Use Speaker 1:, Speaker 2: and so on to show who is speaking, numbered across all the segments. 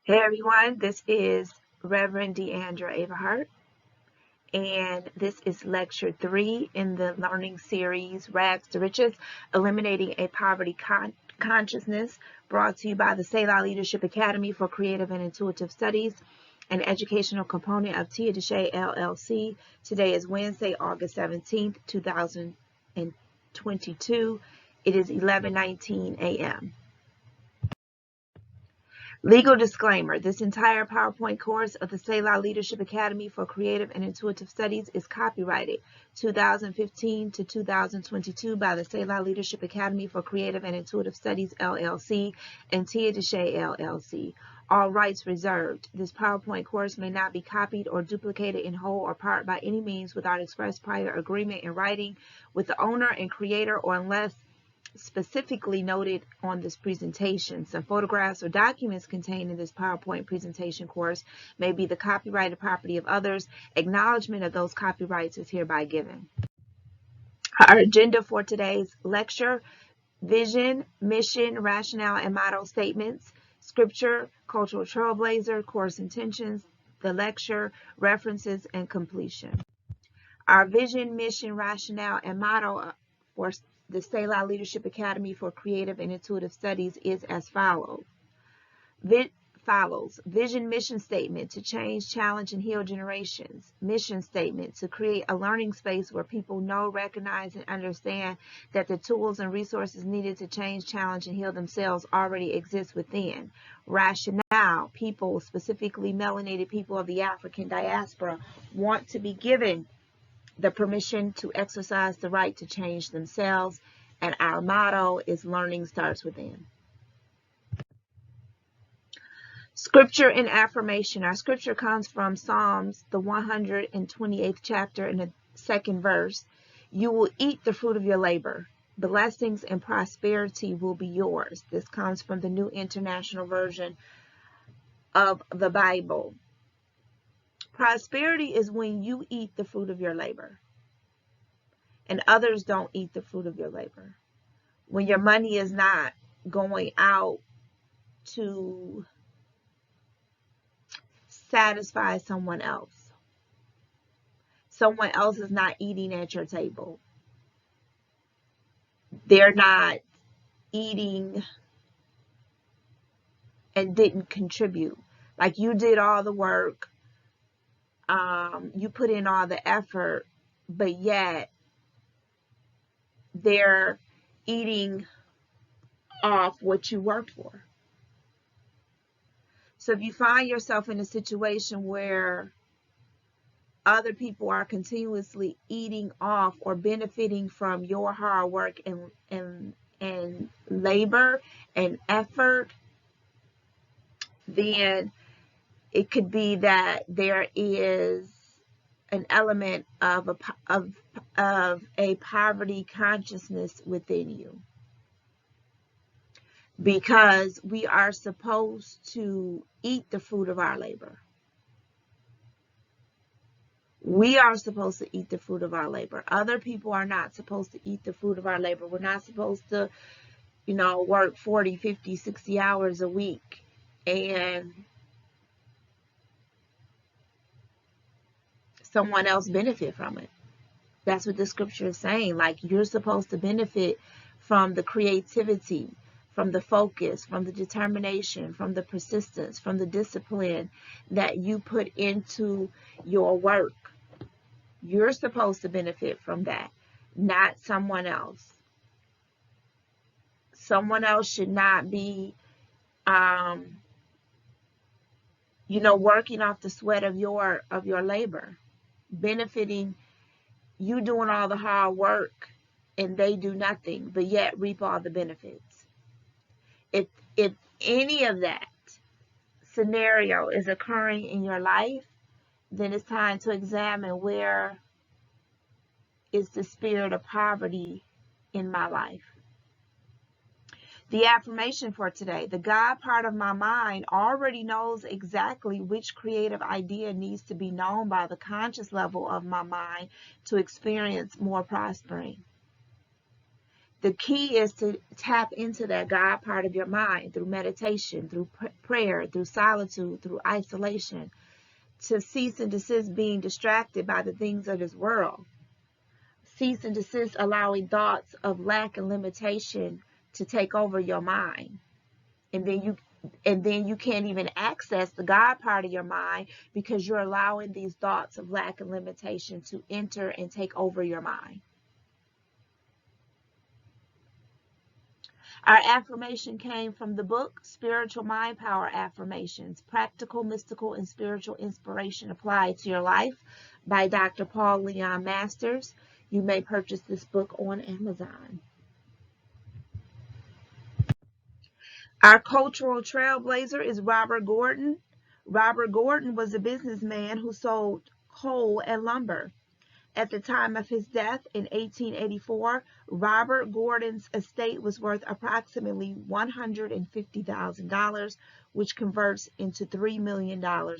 Speaker 1: Hey everyone, this is Reverend Deandra Averhart, and this is lecture 3 in the learning series Rags to Riches, Eliminating a Poverty Consciousness, brought to you by the Selah Leadership Academy for Creative and Intuitive Studies, an educational component of Tia DeShay, LLC. Today is Wednesday, August 17th, 2022. It is 11:19 a.m. Legal disclaimer. This entire PowerPoint course of the Selah Leadership Academy for Creative and Intuitive Studies is copyrighted 2015 to 2022 by the Selah Leadership Academy for Creative and Intuitive Studies, LLC, and Tia DeShay, LLC. All rights reserved. This PowerPoint course may not be copied or duplicated in whole or part by any means without express prior agreement in writing with the owner and creator, or unless specifically noted on this presentation. Some photographs or documents contained in this PowerPoint presentation course may be the copyrighted property of others. Acknowledgement of those copyrights is hereby given. Our agenda for today's lecture: vision, mission, rationale, and motto statements, scripture, cultural trailblazer, course intentions, the lecture, references, and completion. Our vision, mission, rationale, and motto for the Selah Leadership Academy for Creative and Intuitive Studies is as follows. Vision, mission statement: to change, challenge, and heal generations. Mission statement: to create a learning space where people know, recognize, and understand that the tools and resources needed to change, challenge, and heal themselves already exist within. Rationale: people, specifically melanated people of the African diaspora, want to be given the permission to exercise the right to change themselves, and our motto is learning starts within. Scripture and affirmation. Our scripture comes from Psalms, the 128th chapter, and the 2nd verse. You will eat the fruit of your labor. Blessings and prosperity will be yours. This comes from the New International Version of the Bible. Prosperity is when you eat the fruit of your labor and others don't eat the fruit of your labor. When your money is not going out to satisfy someone else. Someone else is not eating at your table. They're not eating and didn't contribute. Like, you did all the work. You put in all the effort, but yet they're eating off what you worked for. So if you find yourself in a situation where other people are continuously eating off or benefiting from your hard work and labor and effort, then it could be that there is an element of a poverty consciousness within you, because we are supposed to eat the fruit of our labor. We are supposed to eat the fruit of our labor. Other people are not supposed to eat the fruit of our labor. We're not supposed to, work 40, 50, 60 hours a week and someone else benefit from it. That's what the scripture is saying. Like, you're supposed to benefit from the creativity, from the focus, from the determination, from the persistence, from the discipline that you put into your work. You're supposed to benefit from that, not someone else. Someone else should not be, working off the sweat of your labor, benefiting, you doing all the hard work and they do nothing, but yet reap all the benefits. If any of that scenario is occurring in your life, then it's time to examine, where is the spirit of poverty in my life? The affirmation for today: the God part of my mind already knows exactly which creative idea needs to be known by the conscious level of my mind to experience more prospering. The key is to tap into that God part of your mind through meditation, through prayer, through solitude, through isolation, to cease and desist being distracted by the things of this world. Cease and desist allowing thoughts of lack and limitation to take over your mind. And then you can't even access the God part of your mind because you're allowing these thoughts of lack and limitation to enter and take over your mind. Our affirmation came from the book Spiritual Mind Power Affirmations, Practical, Mystical, and Spiritual Inspiration Applied to Your Life by Dr. Paul Leon Masters. You may purchase this book on Amazon. Our cultural trailblazer is Robert Gordon. Robert Gordon was a businessman who sold coal and lumber. At the time of his death in 1884, Robert Gordon's estate was worth approximately $150,000, which converts into $3 million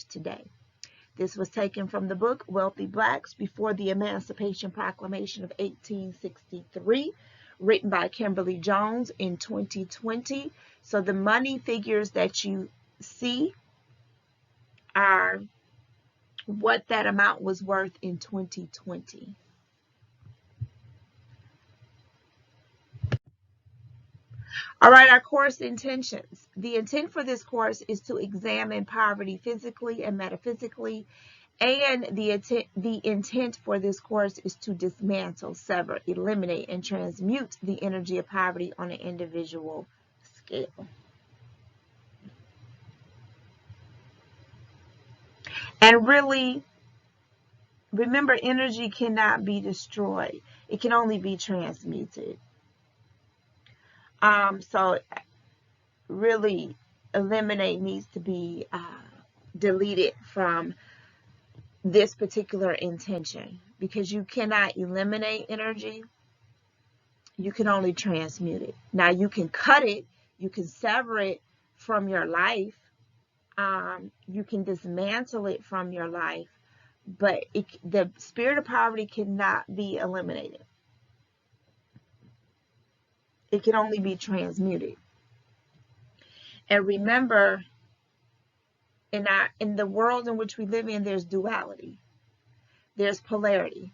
Speaker 1: today. This was taken from the book Wealthy Blacks Before the Emancipation Proclamation of 1863, written by Kimberly Jones in 2020. So the money figures that you see are what that amount was worth in 2020. All right, our course intentions. The intent for this course is to examine poverty physically and metaphysically, and the intent for this course is to dismantle, sever, eliminate, and transmute the energy of poverty on an individual scale. And really, remember, energy cannot be destroyed. It can only be transmuted. So really, eliminate needs to be deleted from this particular intention, because you cannot eliminate energy. You can only transmute it. Now, you can cut it. You can sever it from your life. You can dismantle it from your life. But the spirit of poverty cannot be eliminated. It can only be transmuted. And remember, in the world in which we live in, there's duality. There's polarity.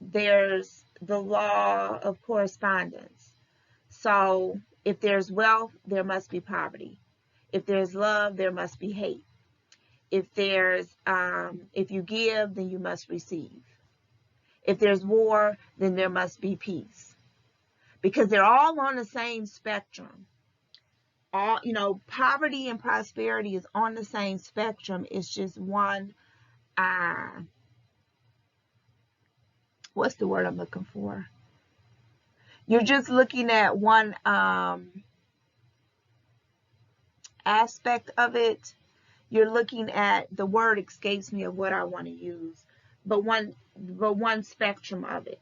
Speaker 1: There's the law of correspondence. So if there's wealth, there must be poverty. If there's love, there must be hate. If you give, then you must receive. If there's war, then there must be peace. Because they're all on the same spectrum. Poverty and prosperity is on the same spectrum. It's just one, what's the word I'm looking for? You're just looking at one aspect of it. You're looking at, the word escapes me of what I want to use, but one spectrum of it,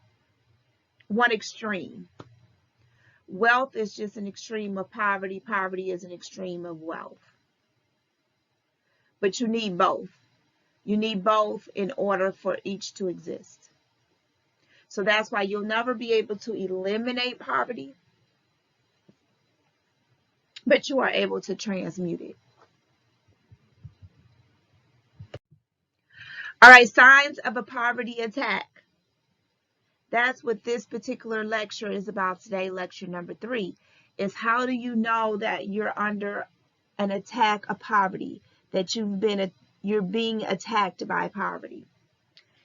Speaker 1: one extreme. Wealth is just an extreme of poverty. Poverty is an extreme of wealth. But you need both. You need both in order for each to exist. So that's why you'll never be able to eliminate poverty, but you are able to transmute it. All right, signs of a poverty attack. That's what this particular lecture is about today. Lecture number 3 is, how do you know that you're under an attack of poverty, that you're being attacked by poverty?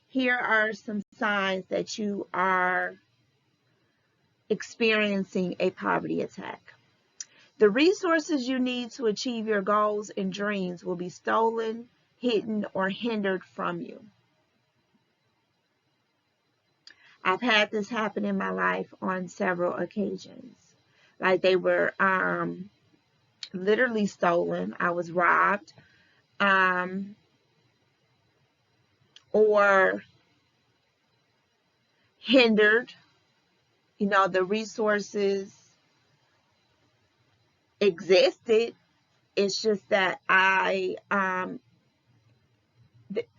Speaker 1: Here are some signs that you are experiencing a poverty attack. The resources you need to achieve your goals and dreams will be stolen, hidden, or hindered from you. I've had this happen in my life on several occasions. Like, they were literally stolen. I was robbed, or hindered. The resources existed. It's just that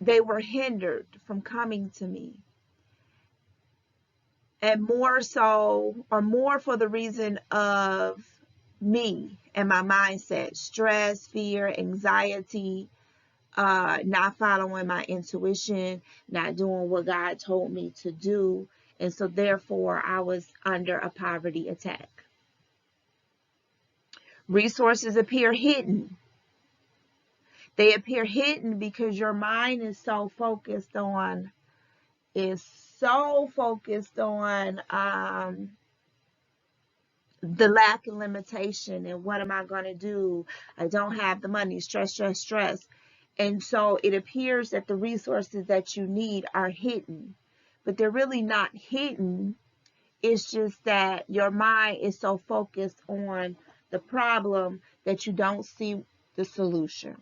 Speaker 1: they were hindered from coming to me. and more so, or more for the reason of me and my mindset, stress, fear, anxiety, not following my intuition, not doing what God told me to do. And so therefore I was under a poverty attack. Resources appear hidden. They appear hidden because your mind is so focused on the lack and limitation and what am I going to do? I don't have the money, stress, stress, stress. And so it appears that the resources that you need are hidden, but they're really not hidden. It's just that your mind is so focused on the problem that you don't see the solution.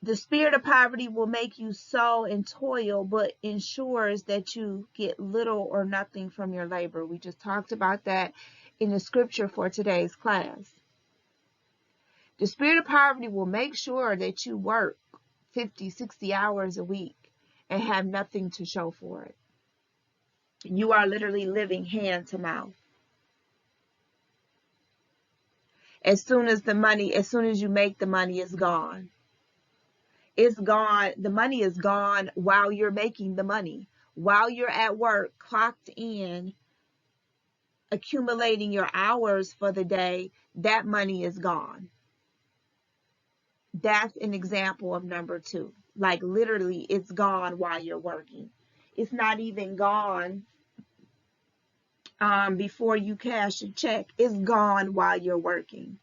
Speaker 1: The spirit of poverty will make you sow and toil, but ensures that you get little or nothing from your labor. We just talked about that in the scripture for today's class. The spirit of poverty will make sure that you work 50, 60 hours a week and have nothing to show for it. You are literally living hand to mouth. As soon as you make the money, it's gone. It's gone. The money is gone while you're making the money. While you're at work, clocked in, accumulating your hours for the day, that money is gone. That's an example of number 2. Like literally, it's gone while you're working. It's not even gone before you cash a check. It's gone while you're working.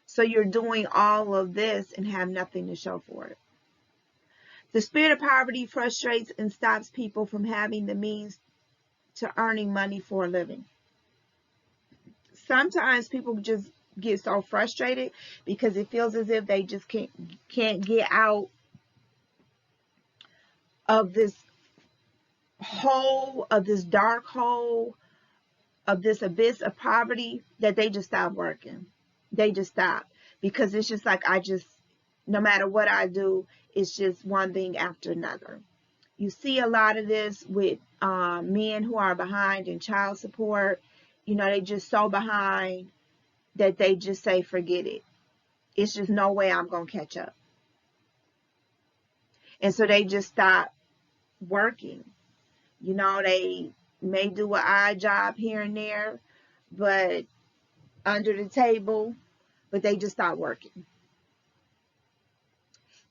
Speaker 1: So you're doing all of this and have nothing to show for it. The spirit of poverty frustrates and stops people from having the means to earning money for a living. Sometimes people just get so frustrated because it feels as if they just can't get out of this hole, of this dark hole, of this abyss of poverty, that they just stop working. They just stop because it's just like, no matter what I do, it's just one thing after another. You see a lot of this with men who are behind in child support. You know, they just so behind that they just say, forget it. It's just no way I'm going to catch up. And so they just stop working. You know, they may do an odd job here and there, but under the table, but they just stop working.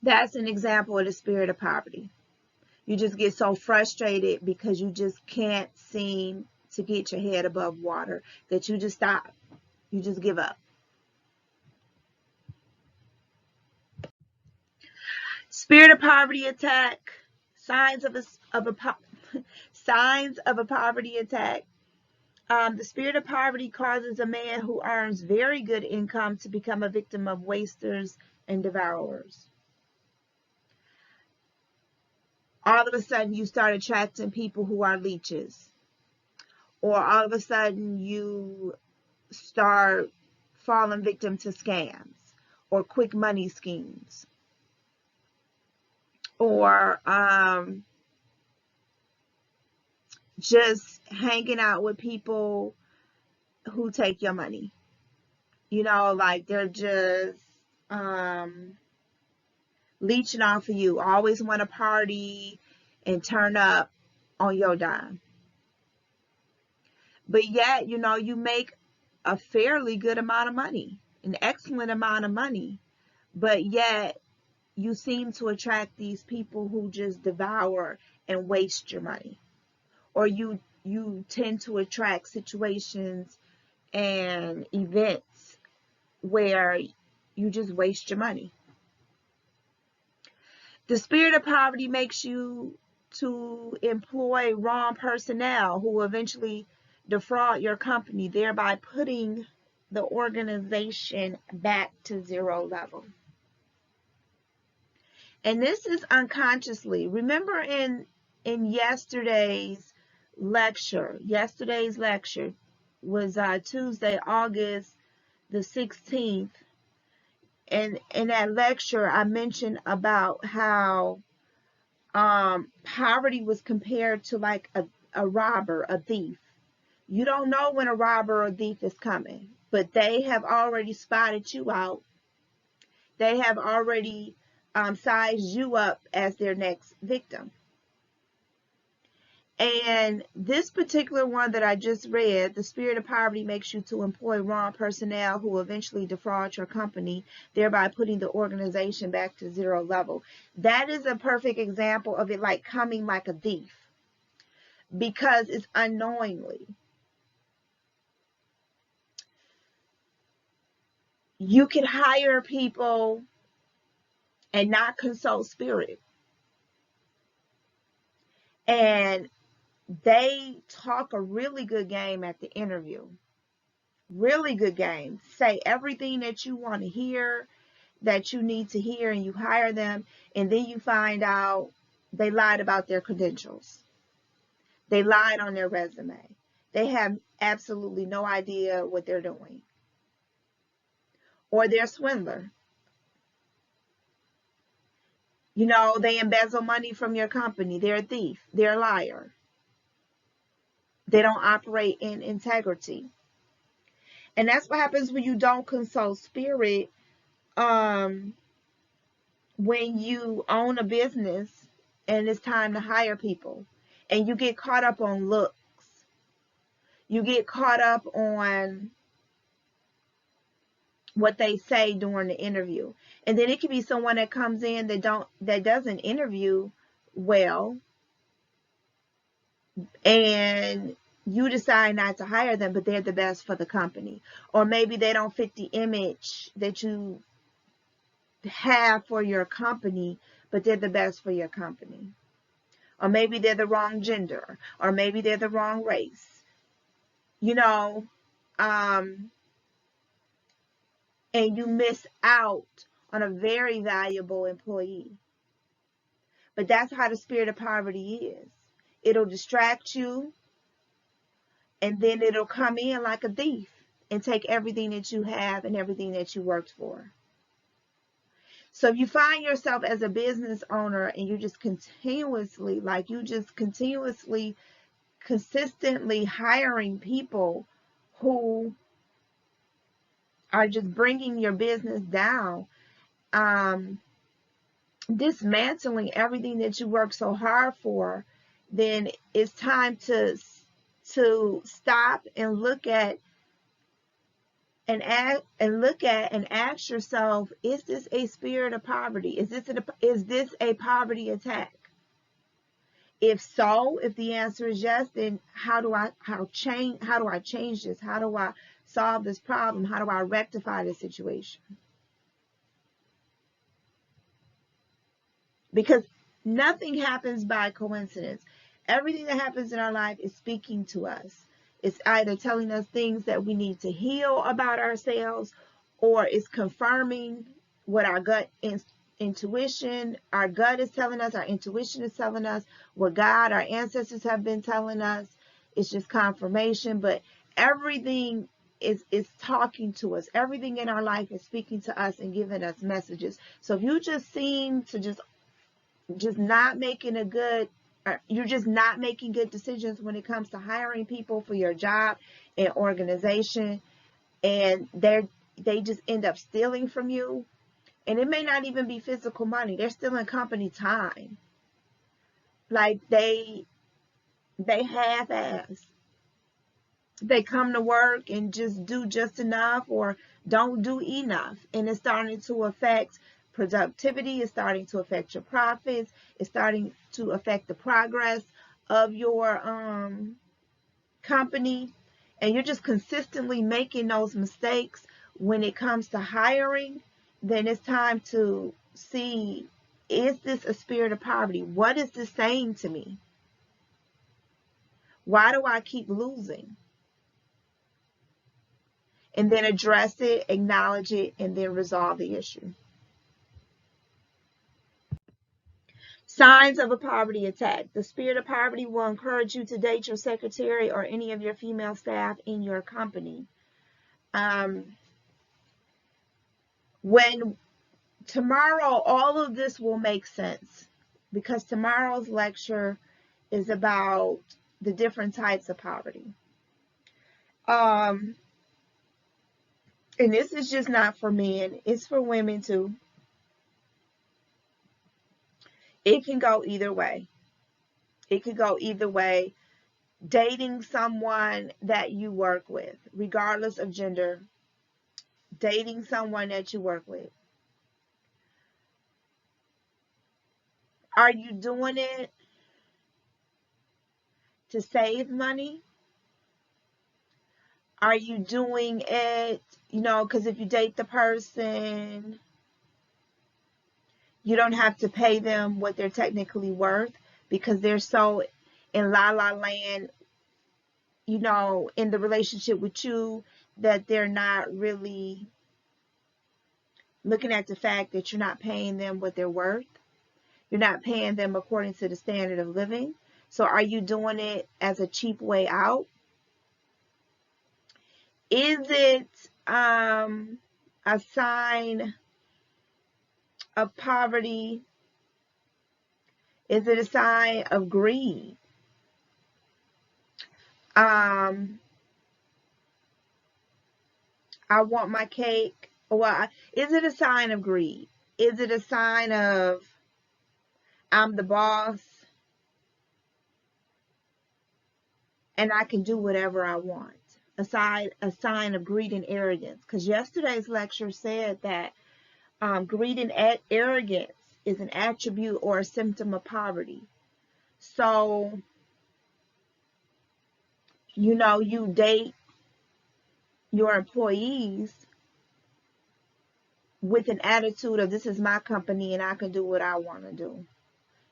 Speaker 1: That's an example of the spirit of poverty. You just get so frustrated because you just can't seem to get your head above water that you just stop. You just give up. Spirit of poverty attack. Signs of a poverty attack. The spirit of poverty causes a man who earns very good income to become a victim of wasters and devourers. All of a sudden, you start attracting people who are leeches. Or all of a sudden, you start falling victim to scams or quick money schemes. Or just hanging out with people who take your money. You know, like they're just leeching off of you. Always want to party and turn up on your dime. But yet, you know, you make a fairly good amount of money, an excellent amount of money. But yet, you seem to attract these people who just devour and waste your money. Or you tend to attract situations and events where you just waste your money. The spirit of poverty makes you to employ wrong personnel who eventually defraud your company, thereby putting the organization back to zero level. And this is unconsciously. Remember in yesterday's lecture was Tuesday, August the 16th. And in that lecture, I mentioned about how Poverty was compared to like a robber, a thief. You don't know when a robber or thief is coming, but they have already spotted you out. They have already sized you up as their next victim. And this particular one that I just read, the spirit of poverty makes you to employ wrong personnel who eventually defraud your company, thereby putting the organization back to zero level. That is a perfect example of it like coming like a thief because it's unknowingly. You can hire people and not consult spirit. And they talk a really good game at the interview. Really good game. Say everything that you want to hear, that you need to hear, and you hire them, and then you find out they lied about their credentials. They lied on their resume. They have absolutely no idea what they're doing. Or they're a swindler. You know, they embezzle money from your company. They're a thief. They're a liar. They don't operate in integrity. And that's what happens when you don't consult spirit. When you own a business and it's time to hire people and you get caught up on looks, you get caught up on what they say during the interview. And then it could be someone that comes in that doesn't interview well, and you decide not to hire them, but they're the best for the company. Or maybe they don't fit the image that you have for your company, but they're the best for your company. Or maybe they're the wrong gender, or maybe they're the wrong race. You know, and you miss out on a very valuable employee. But that's how the spirit of poverty is. It'll distract you, and then it'll come in like a thief and take everything that you have and everything that you worked for. So if you find yourself as a business owner and you just consistently hiring people who are just bringing your business down, dismantling everything that you work so hard for, then it's time to stop and look at and ask yourself, is this a spirit of poverty? Is this a poverty attack? If so, if the answer is yes, then how do I change this? How do I solve this problem? How do I rectify this situation? Because nothing happens by coincidence. Everything that happens in our life is speaking to us. It's either telling us things that we need to heal about ourselves, or it's confirming what our gut intuition, our gut is telling us, our intuition is telling us, what God, our ancestors have been telling us. It's just confirmation, but everything is talking to us. Everything in our life is speaking to us and giving us messages. So if you just seem to just not making you're just not making good decisions when it comes to hiring people for your job and organization, and they just end up stealing from you. And it may not even be physical money. They're stealing company time. Like they half-ass. They come to work and just do just enough or don't do enough. And it's starting to affect productivity. It's starting to affect your profits. It's starting to affect the progress of your company. And you're just consistently making those mistakes when it comes to hiring. Then it's time to see, is this a spirit of poverty? What is this saying to me? Why do I keep losing? And then address it, acknowledge it, and then resolve the issue. Signs of a poverty attack. The spirit of poverty will encourage you to date your secretary or any of your female staff in your company. When tomorrow, all of this will make sense. because tomorrow's lecture is about the different types of poverty. And this is just not for men, it's for women too. It can go either way. It could go either way. Dating someone that you work with, regardless of gender, dating someone that you work with. Are you doing it to save money? Are you doing it, because if you date the person, you don't have to pay them what they're technically worth because they're so in la la land, in the relationship with you that they're not really looking at the fact that you're not paying them what they're worth. You're not paying them according to the standard of living. So are you doing it as a cheap way out? Is it a sign of poverty? Is it a sign of greed? I want my cake. Well, is it a sign of greed? Is it a sign of I'm the boss and I can do whatever I want? A sign of greed and arrogance. Because yesterday's lecture said that greed and arrogance is an attribute or a symptom of poverty. So, you date your employees with an attitude of this is my company and I can do what I want to do.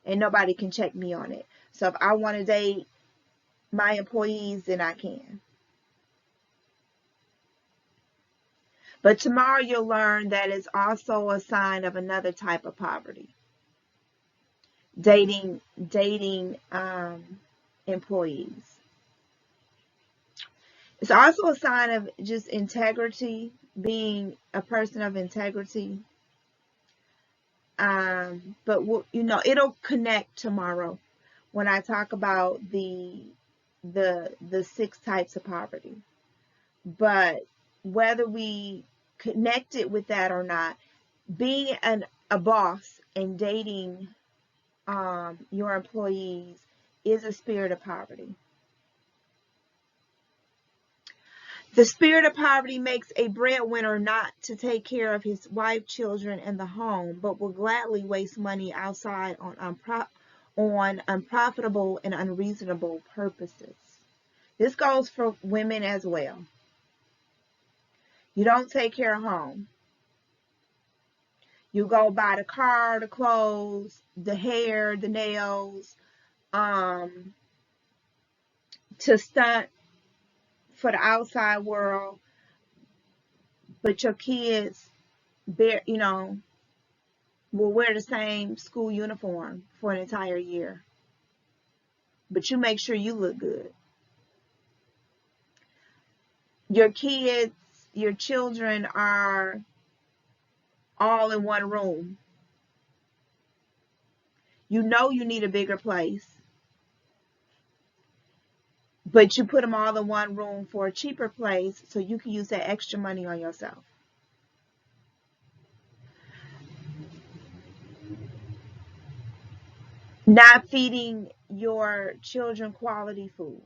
Speaker 1: And nobody can check me on it. So if I want to date my employees, then I can. But tomorrow you'll learn that it's also a sign of another type of poverty. Dating employees. It's also a sign of just integrity, being a person of integrity. But it'll connect tomorrow when I talk about the 6 types of poverty. But whether we connect it with that or not, being a boss and dating your employees is a spirit of poverty. The spirit of poverty makes a breadwinner not to take care of his wife, children, and the home, but will gladly waste money outside on unprofitable and unreasonable purposes. This goes for women as well. You don't take care of home. You go buy the car, the clothes, the hair, the nails, to stunt for the outside world, but your kids will wear the same school uniform for an entire year. But you make sure you look good. Your kids, your children are all in one room. You need a bigger place, but you put them all in one room for a cheaper place so you can use that extra money on yourself. Not feeding your children quality food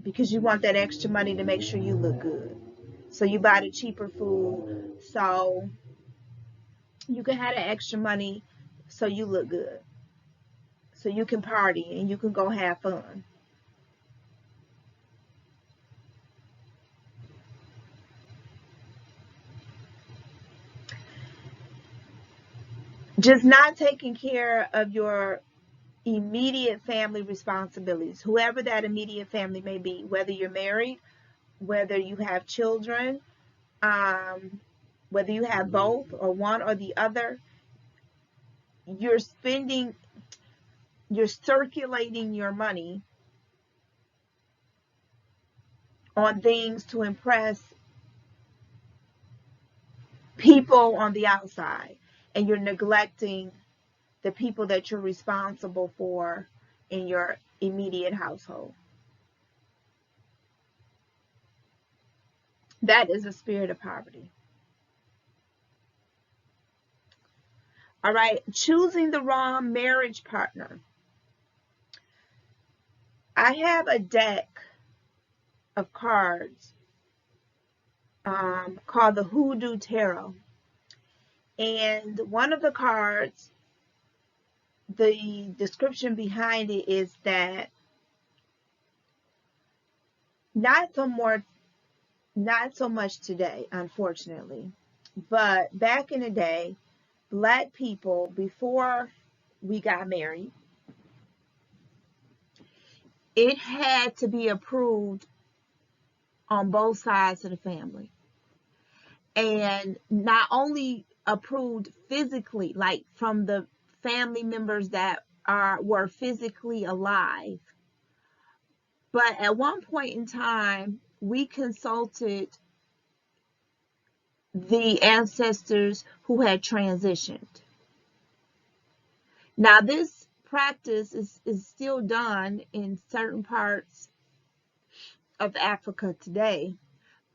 Speaker 1: because you want that extra money to make sure you look good. So you buy the cheaper food so you can have the extra money so you look good. So you can party and you can go have fun. Just not taking care of your immediate family responsibilities, whoever that immediate family may be, whether you're married, whether you have children, whether you have both or one or the other. You're circulating your money on things to impress people on the outside, and you're neglecting the people that you're responsible for in your immediate household. That is a spirit of poverty. All right, choosing the wrong marriage partner. I have a deck of cards called the Hoodoo Tarot. And one of the cards, the description behind it is that not so much today, unfortunately, but back in the day, Black people, before we got married, it had to be approved on both sides of the family. And not only approved physically, like from the family members that were physically alive, but at one point in time, we consulted the ancestors who had transitioned. Now, this practice is still done in certain parts of Africa today,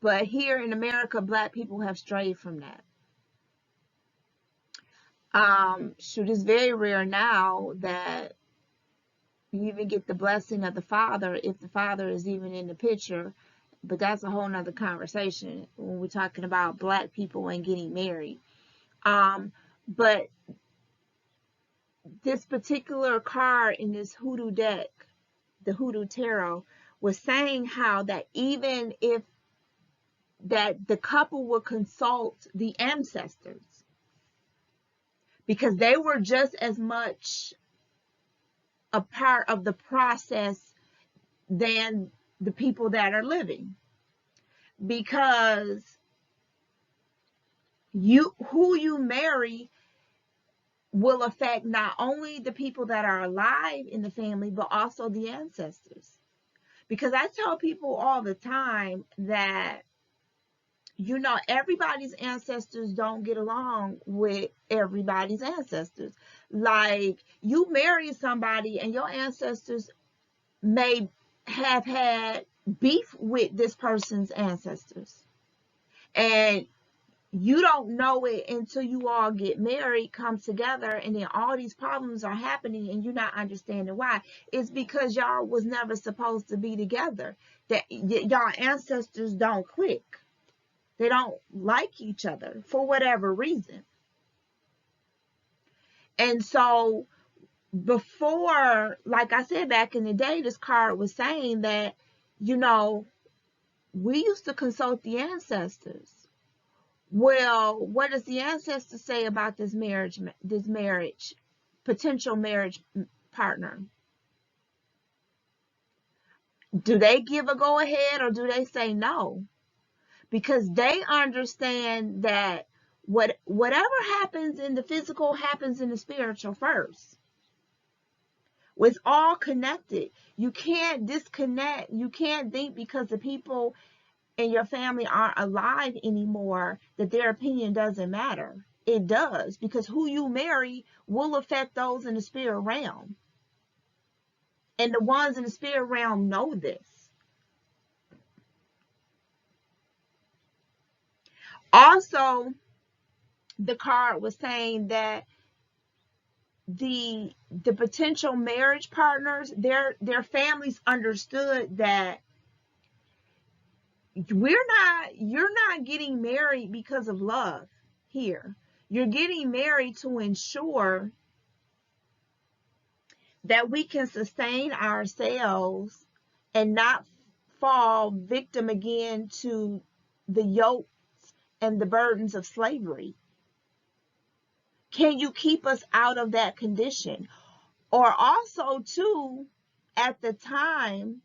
Speaker 1: but here in America, Black people have strayed from that. It's very rare now that you even get the blessing of the father, if the father is even in the picture. But that's a whole nother conversation when we're talking about Black people and getting married. But this particular card in this Hoodoo deck, the Hoodoo Tarot, was saying how that even if that the couple would consult the ancestors, because they were just as much a part of the process than the people that are living, because who you marry will affect not only the people that are alive in the family, but also the ancestors. Because I tell people all the time that, everybody's ancestors don't get along with everybody's ancestors. Like, you marry somebody and your ancestors may have had beef with this person's ancestors. And you don't know it until you all get married, come together, and then all these problems are happening and you're not understanding why. It's because y'all was never supposed to be together. That y'all ancestors don't click. They don't like each other for whatever reason. And so before, like I said, back in the day, this card was saying that, we used to consult the ancestors. Well, what does the ancestors say about this marriage, potential marriage partner? Do they give a go ahead or do they say no? Because they understand that whatever happens in the physical happens in the spiritual first. It's all connected. You can't disconnect. You can't think because the people in your family aren't alive anymore that their opinion doesn't matter. It does, because who you marry will affect those in the spirit realm. And the ones in the spirit realm know this. Also, the card was saying that the potential marriage partners, their families understood that you're not getting married because of love here. You're getting married to ensure that we can sustain ourselves and not fall victim again to the yokes and the burdens of slavery. Can you keep us out of that condition? Or also, too, at the time,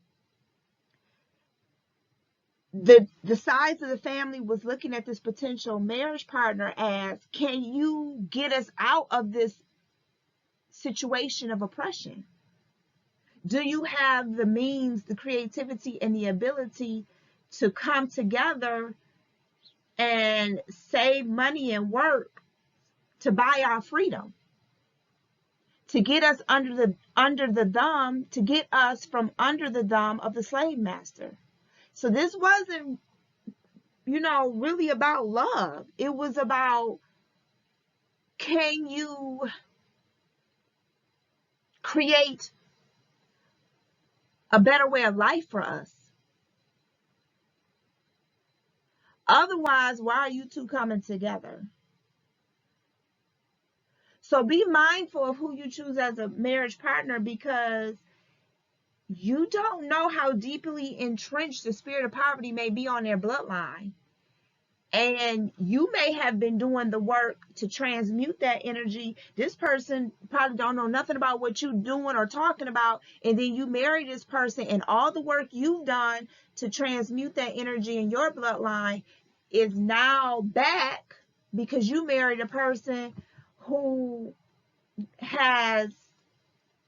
Speaker 1: the size of the family was looking at this potential marriage partner as, can you get us out of this situation of oppression? Do you have the means, the creativity, and the ability to come together and save money and work to buy our freedom? to get us under the thumb, to get us from under the thumb of the slave master. So this wasn't, really about love. It was about, can you create a better way of life for us? Otherwise, why are you two coming together? So be mindful of who you choose as a marriage partner, because you don't know how deeply entrenched the spirit of poverty may be on their bloodline. And you may have been doing the work to transmute that energy. This person probably don't know nothing about what you're doing or talking about. And then you marry this person, and all the work you've done to transmute that energy in your bloodline is now back because you married a person who has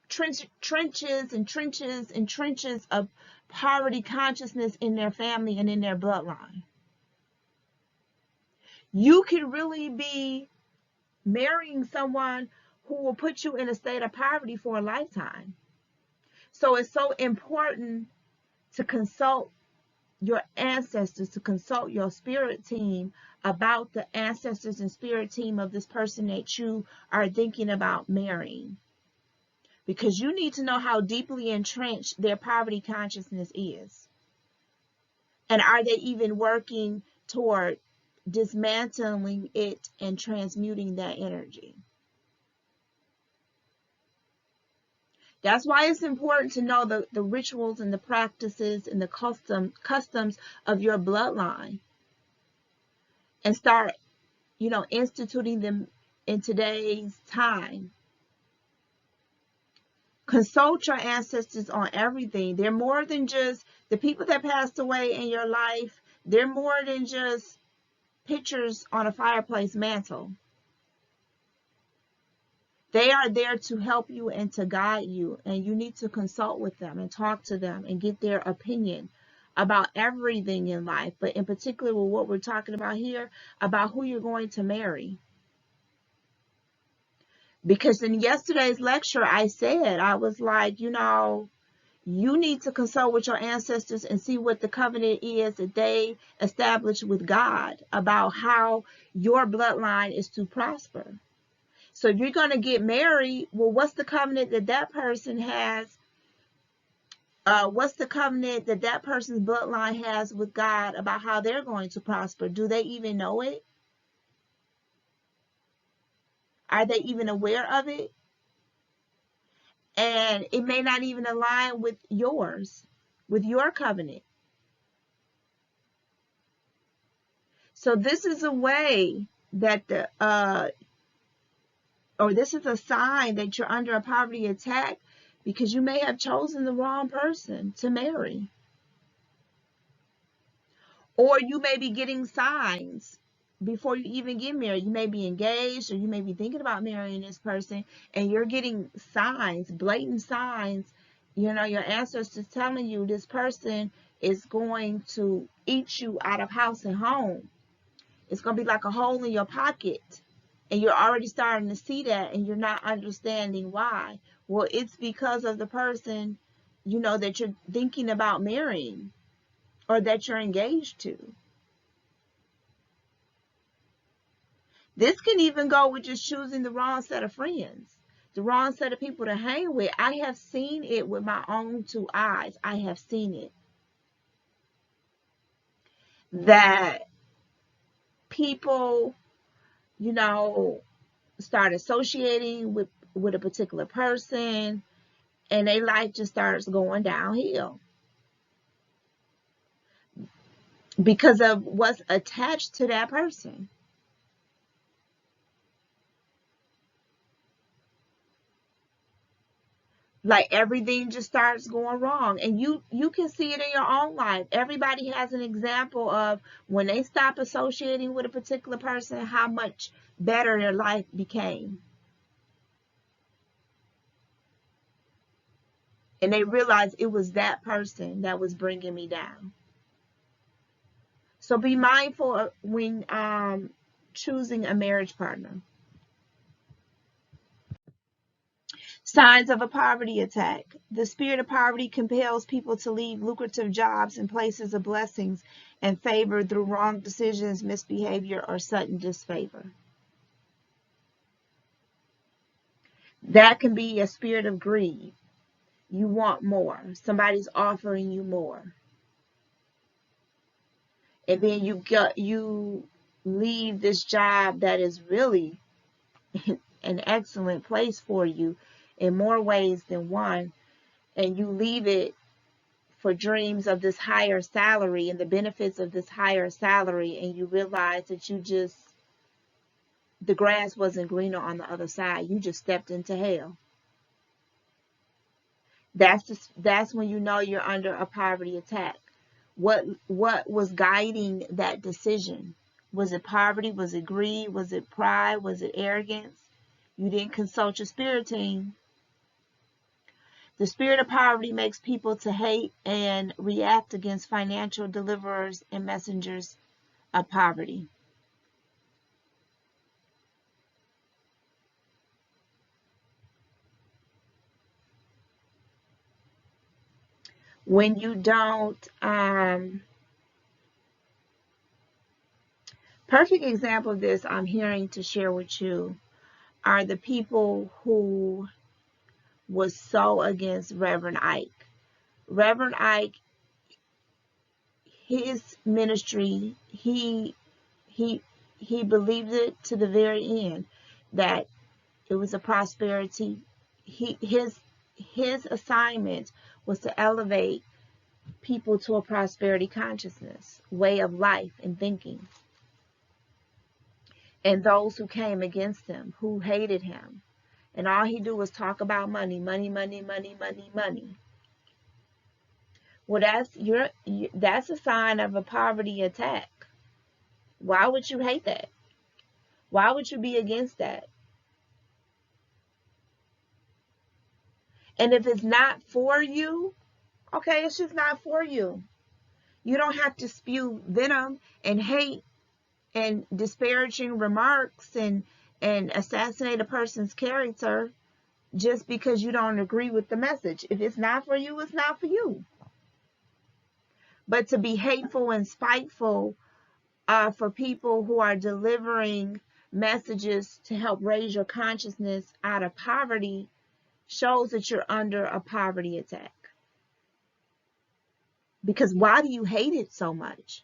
Speaker 1: trenches and trenches and trenches of poverty consciousness in their family and in their bloodline. You could really be marrying someone who will put you in a state of poverty for a lifetime. So it's so important to consult your ancestors, to consult your spirit team about the ancestors and spirit team of this person that you are thinking about marrying. Because you need to know how deeply entrenched their poverty consciousness is. And are they even working toward dismantling it and transmuting that energy? That's why it's important to know the rituals and the practices and the customs of your bloodline, and start, instituting them in today's time. Consult your ancestors on everything. They're more than just the people that passed away in your life. They're more than just pictures on a fireplace mantle. They are there to help you and to guide you, and you need to consult with them and talk to them and get their opinion about everything in life, but in particular with what we're talking about here, about who you're going to marry. Because in yesterday's lecture, I was like, you need to consult with your ancestors and see what the covenant is that they established with God about how your bloodline is to prosper. So if you're going to get married, well, what's the covenant that person has? What's the covenant that person's bloodline has with God about how they're going to prosper? Do they even know it? Are they even aware of it? And it may not even align with yours, with your covenant. So this is a way that this is a sign that you're under a poverty attack, because you may have chosen the wrong person to marry. Or you may be getting signs before you even get married. You may be engaged, or you may be thinking about marrying this person, and you're getting signs, blatant signs. Your ancestors telling you this person is going to eat you out of house and home. It's going to be like a hole in your pocket. And you're already starting to see that, and you're not understanding why. Well, it's because of the person, that you're thinking about marrying, or that you're engaged to. This can even go with just choosing the wrong set of friends, the wrong set of people to hang with. I have seen it with my own two eyes. I have seen it. That people, start associating with a particular person, and their life just starts going downhill because of what's attached to that person. Like everything just starts going wrong, and you can see it in your own life. Everybody has an example of when they stop associating with a particular person, how much better their life became. And they realized it was that person that was bringing me down. So be mindful of when choosing a marriage partner. Signs of a poverty attack. The spirit of poverty compels people to leave lucrative jobs and places of blessings and favor through wrong decisions, misbehavior, or sudden disfavor. That can be a spirit of greed. You want more. Somebody's offering you more. And then you leave this job that is really an excellent place for you in more ways than one, and you leave it for dreams of this higher salary and the benefits of this higher salary, and you realize that the grass wasn't greener on the other side. You just stepped into hell. That's when you know you're under a poverty attack. What was guiding that decision? Was it poverty? Was it greed? Was it pride? Was it arrogance? You didn't consult your spirit team. The spirit of poverty makes people to hate and react against financial deliverers and messengers of poverty. When you don't, perfect example of this I'm hearing to share with you are the people who was so against Reverend Ike. Reverend Ike, his ministry, he believed it to the very end that it was a prosperity. His assignment was to elevate people to a prosperity consciousness, way of life and thinking. And those who came against him, who hated him, and all he do was talk about money, money, money, money, money, money. Well, that's a sign of a poverty attack. Why would you hate that? Why would you be against that? And if it's not for you, okay, it's just not for you. You don't have to spew venom and hate and disparaging remarks and assassinate a person's character just because you don't agree with the message. If it's not for you, it's not for you. But to be hateful and spiteful for people who are delivering messages to help raise your consciousness out of poverty shows that you're under a poverty attack. Because why do you hate it so much?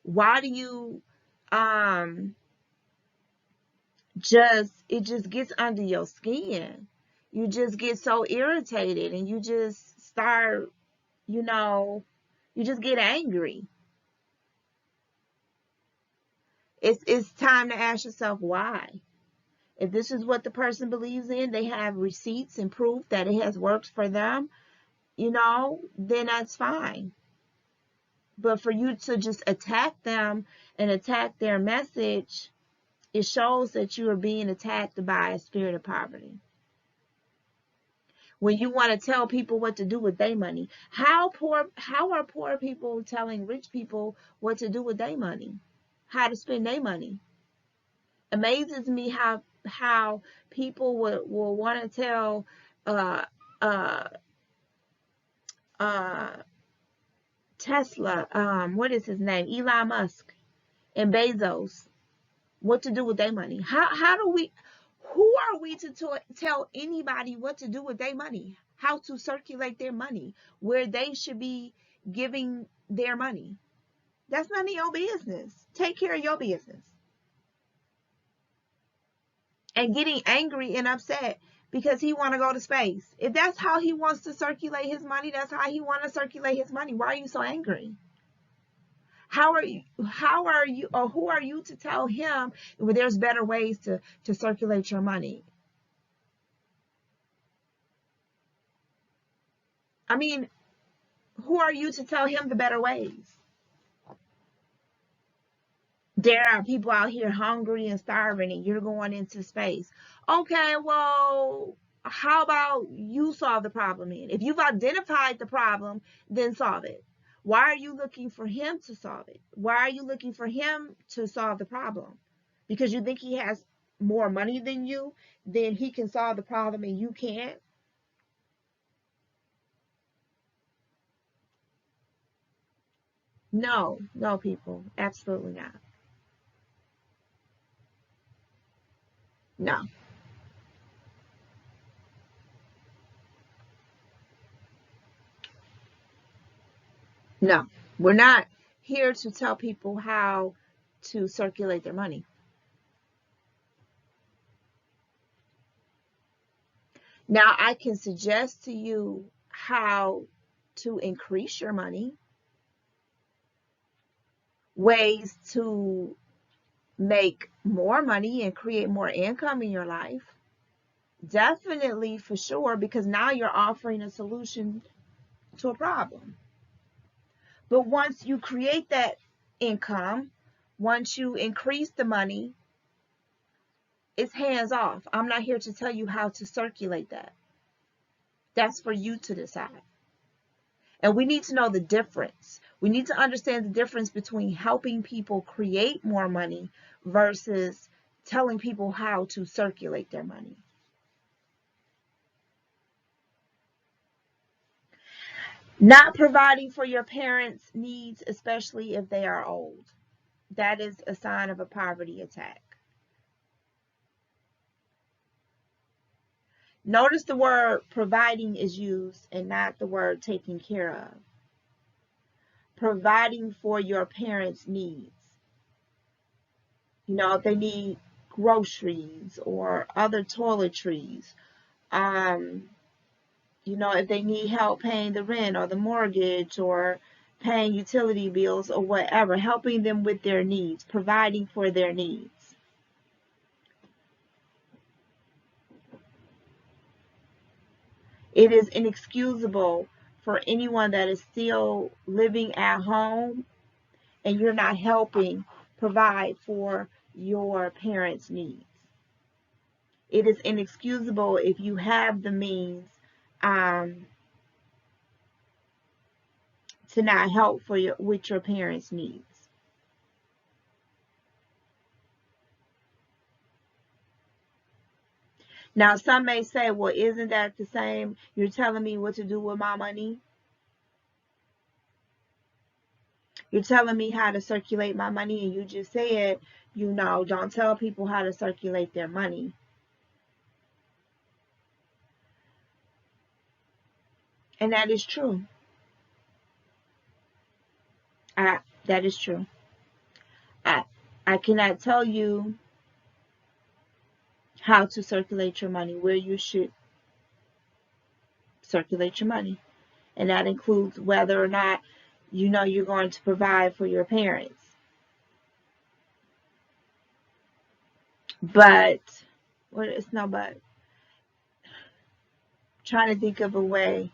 Speaker 1: Why do you it just gets under your skin? You just get so irritated and you just start, you just get angry. It's time to ask yourself why. If this is what the person believes in, they have receipts and proof that it has worked for them, then that's fine. But for you to just attack them and attack their message, it shows that you are being attacked by a spirit of poverty. When you want to tell people what to do with their money, how are poor people telling rich people what to do with their money? How to spend their money? Amazes me how people will want to tell Tesla, what is his name, Elon Musk and Bezos, what to do with their money. Who are we to tell anybody what to do with their money, how to circulate their money, where they should be giving their money? That's none of your business. Take care of your business. And getting angry and upset because he want to go to space. If that's how he wants to circulate his money, that's how he want to circulate his money. Why are you so angry? How are you, or who are you to tell him there's better ways to circulate your money? I mean, who are you to tell him the better ways? There are people out here hungry and starving and you're going into space. Okay, well, how about you solve the problem then? If you've identified the problem, then solve it. Why are you looking for him to solve it? Why are you looking for him to solve the problem? Because you think he has more money than you, then he can solve the problem and you can't? No, no, people. Absolutely not. No, no. We're not here to tell people how to circulate their money. Now, I can suggest to you how to increase your money, ways to make more money and create more income in your life. Definitely, for sure, because now you're offering a solution to a problem. But once you create that income, once you increase the money, it's hands off. I'm not here to tell you how to circulate that. That's for you to decide. And we need to know the difference. We need to understand the difference between helping people create more money versus telling people how to circulate their money. Not providing for your parents' needs, especially if they are old. That is a sign of a poverty attack. Notice the word providing is used and not the word taking care of. Providing for your parents' needs. You know, if they need groceries or other toiletries, if they need help paying the rent or the mortgage or paying utility bills or whatever, helping them with their needs, providing for their needs. It is inexcusable for anyone that is still living at home and you're not helping provide for your parents' needs. It is inexcusable if you have the means to not help with your parents' needs. Now, some may say, well, isn't that the same? You're telling me what to do with my money? You're telling me how to circulate my money, and you just said, don't tell people how to circulate their money. And that is true. That is true. I cannot tell you how to circulate your money, where you should circulate your money. And that includes whether or not you're going to provide for your parents. But, well, it's no but. Trying to think of a way.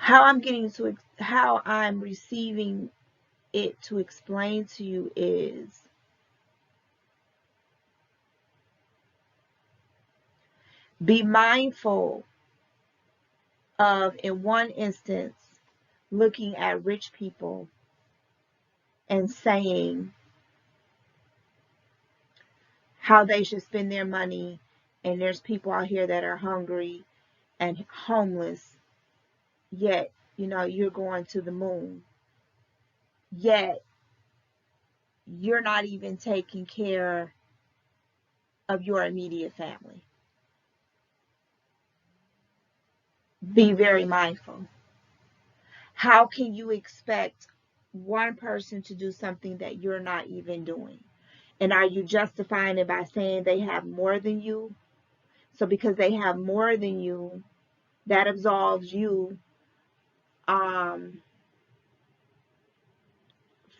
Speaker 1: How I'm receiving it to explain to you is be mindful of, in one instance, looking at rich people and saying how they should spend their money, and there's people out here that are hungry and homeless, yet you're going to the moon, yet you're not even taking care of your immediate family. Be very mindful. How can you expect one person to do something that you're not even doing? And are you justifying it by saying they have more than you? So because they have more than you, that absolves you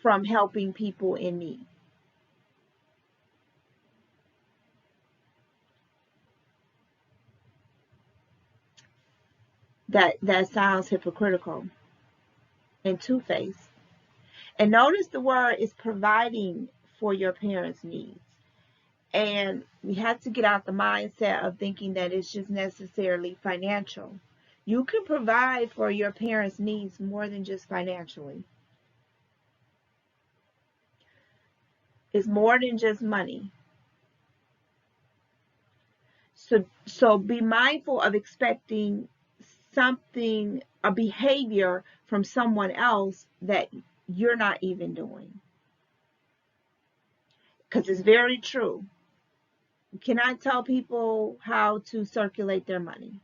Speaker 1: from helping people in need. That sounds hypocritical and two-faced. And notice the word is providing for your parents' needs. And we have to get out the mindset of thinking that it's just necessarily financial. You can provide for your parents' needs more than just financially. is more than just money. So be mindful of expecting something, a behavior from someone else that you're not even doing. Because it's very true. You cannot tell people how to circulate their money.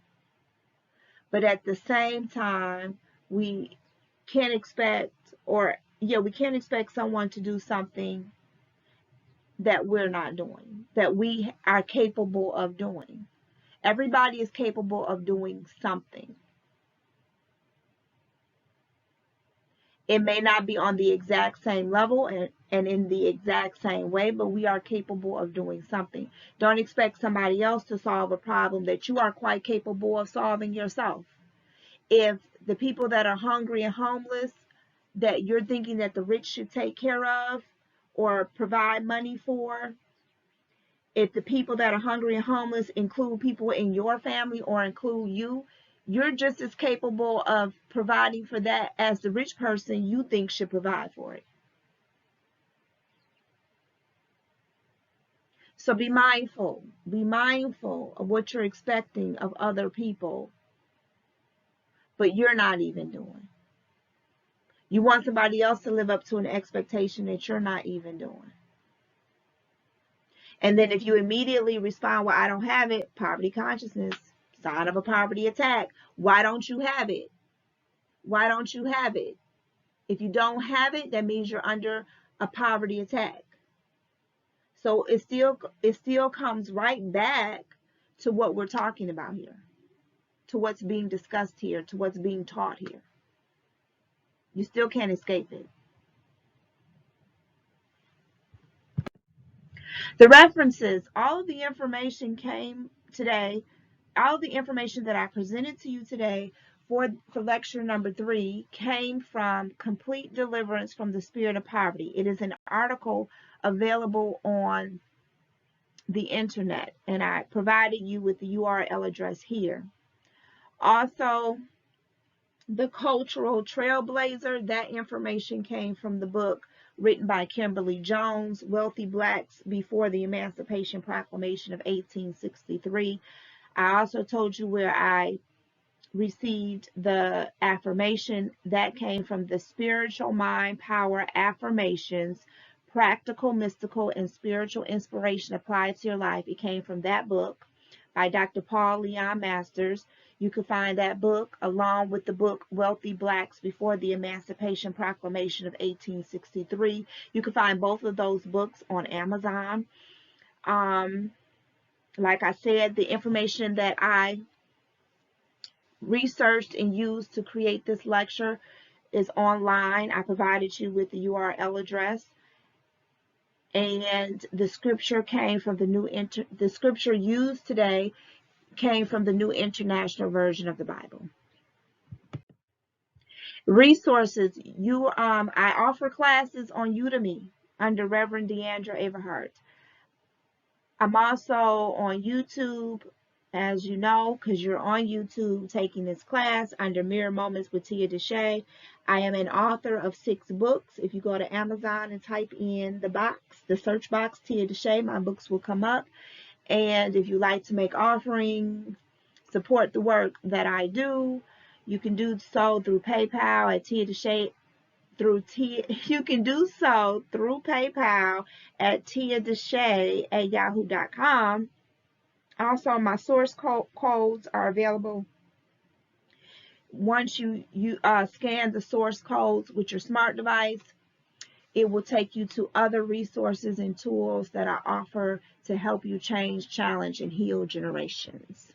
Speaker 1: But at the same time, we can't expect, we can't expect someone to do something that we're not doing, that we are capable of doing. Everybody is capable of doing something. It may not be on the exact same level and in the exact same way, but we are capable of doing something. Don't expect somebody else to solve a problem that you are quite capable of solving yourself. If the people that are hungry and homeless that you're thinking that the rich should take care of or provide money for, if the people that are hungry and homeless include people in your family or include you, you're just as capable of providing for that as the rich person you think should provide for it. So be mindful. Be mindful of what you're expecting of other people, but you're not even doing. You want somebody else to live up to an expectation that you're not even doing. And then if you immediately respond, well, I don't have it, poverty consciousness, sign of a poverty attack. Why don't you have it? Why don't you have it? If you don't have it, that means you're under a poverty attack. So it still comes right back to what we're talking about here, to what's being discussed here, to what's being taught here. You still can't escape it. The references, all of the information came today, all of the information that I presented to you today for lecture number 3 came from Complete Deliverance from the Spirit of Poverty. It is an article available on the internet, and I provided you with the URL address here. Also, The Cultural Trailblazer, that information came from the book written by Kimberly Jones, Wealthy Blacks Before the Emancipation Proclamation of 1863. I also told you where I received the affirmation. That came from the Spiritual Mind Power Affirmations, Practical, Mystical, and Spiritual Inspiration Applied to Your Life. It came from that book by Dr. Paul Leon Masters. You can find that book along with the book Wealthy Blacks Before the Emancipation Proclamation of 1863. You can find both of those books on Amazon. Like I said, the information that I researched and used to create this lecture is online. I provided you with the URL address. And the scripture came from the scripture used today came from the New International Version of the Bible. Resources. I offer classes on Udemy under Reverend Deandra Everhart. I'm also on YouTube, as you know, because you're on YouTube taking this class under Mirror Moments with Tia DeShay. I am an author of 6 books. If you go to Amazon and type in the search box, Tia DeShay, my books will come up. And if you like to make offerings, support the work that I do, you can do so through PayPal at Tia DeShay. You can do so through PayPal at tiadeshay@yahoo.com. Also, my source codes are available. Once you scan the source codes with your smart device, it will take you to other resources and tools that I offer to help you change, challenge, and heal generations.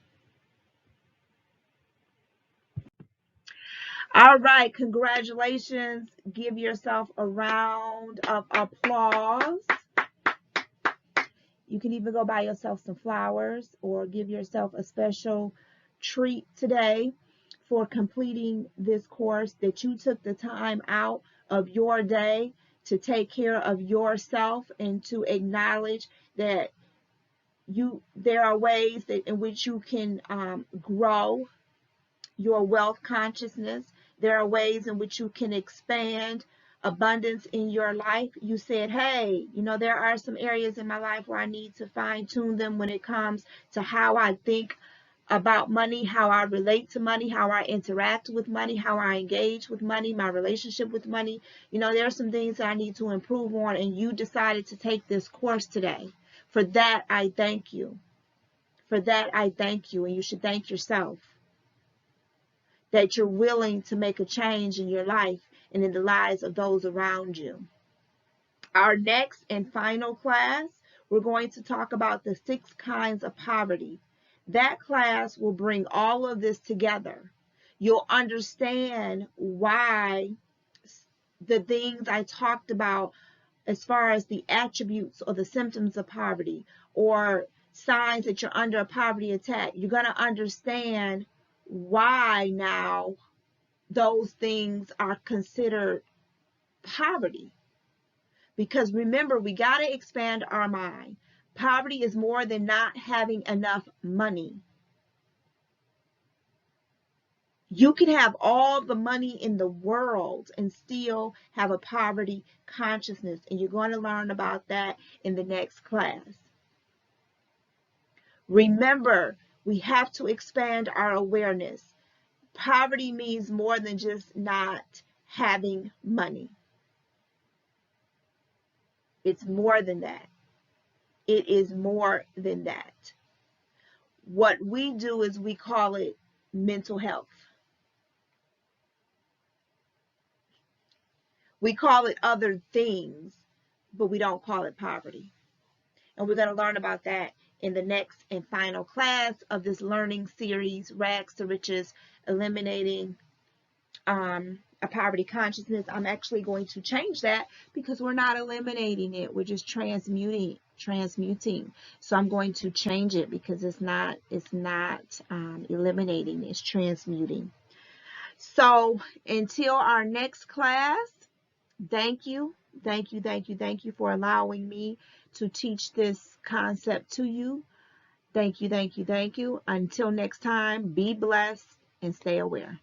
Speaker 1: All right, congratulations. Give yourself a round of applause. You can even go buy yourself some flowers or give yourself a special treat today for completing this course, that you took the time out of your day to take care of yourself and to acknowledge that there are ways in which you can grow your wealth consciousness. There are ways in which you can expand abundance in your life. You said, hey, you know, there are some areas in my life where I need to fine tune them when it comes to how I think about money, how I relate to money, how I interact with money, how I engage with money, my relationship with money. You know, there are some things that I need to improve on, and you decided to take this course today. For that, I thank you. For that, I thank you, and you should thank yourself that you're willing to make a change in your life and in the lives of those around you. Our next and final class, we're going to talk about the 6 kinds of poverty. That class will bring all of this together. You'll understand why the things I talked about as far as the attributes or the symptoms of poverty or signs that you're under a poverty attack. You're going to understand why now those things are considered poverty. Because remember, we got to expand our mind. Poverty is more than not having enough money. You can have all the money in the world and still have a poverty consciousness. And you're going to learn about that in the next class. Remember, we have to expand our awareness. Poverty means more than just not having money. It's more than that. It is more than that. What we do is we call it mental health. We call it other things, but we don't call it poverty. And we're going to learn about that in the next and final class of this learning series, Rags to Riches, Eliminating a Poverty Consciousness. I'm actually going to change that because we're not eliminating it. We're just transmuting. So I'm going to change it because it's not eliminating, it's transmuting. So until our next class, thank you for allowing me to teach this concept to you. Thank you. Until next time, be blessed and stay aware.